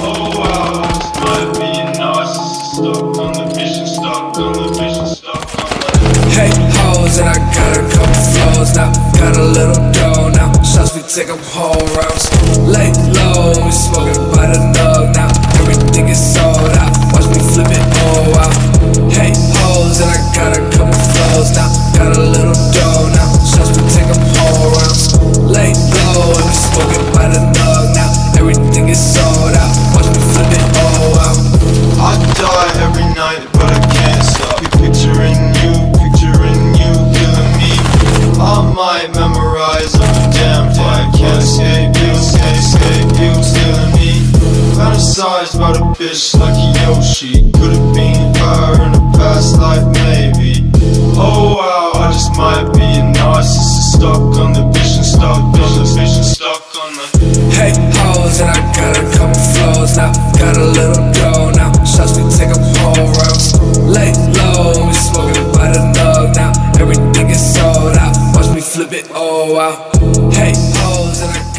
Oh wow, this might be a narcissist. Stuck on the vision, stuck on the vision, stuck on the. Hey, hoes, and I got a couple flows now. Got a little dough now. Shots, we take 'em whole rounds. Lay low, we smoking by the nug now. Everything is sold out. Watch me flip it all out. Hey, hoes, and I got a couple flows now. Got a little dough now. Shots, we take 'em whole rounds. Lay low, and we smoking by the nug now. Everything is sold out. Watch me flip it all out. I die every night, but I can't stop. Picturing you, killing me. I might memorize every damn thing. Can't escape you, stealing me. Fantasized about a bitch like a Yoshi. Could've been her in a past life, maybe. Oh wow, I just might be a narcissist. Stuck on the vision, stuck on the vision, stuck on the. Hey, hoes, and I got a couple flows now. Got a little dough now. Shots, we take 'em whole rounds. Lay low, we smoking by the nug now. Everything is sold out. Watch me flip it all out. Hey, hoes, and I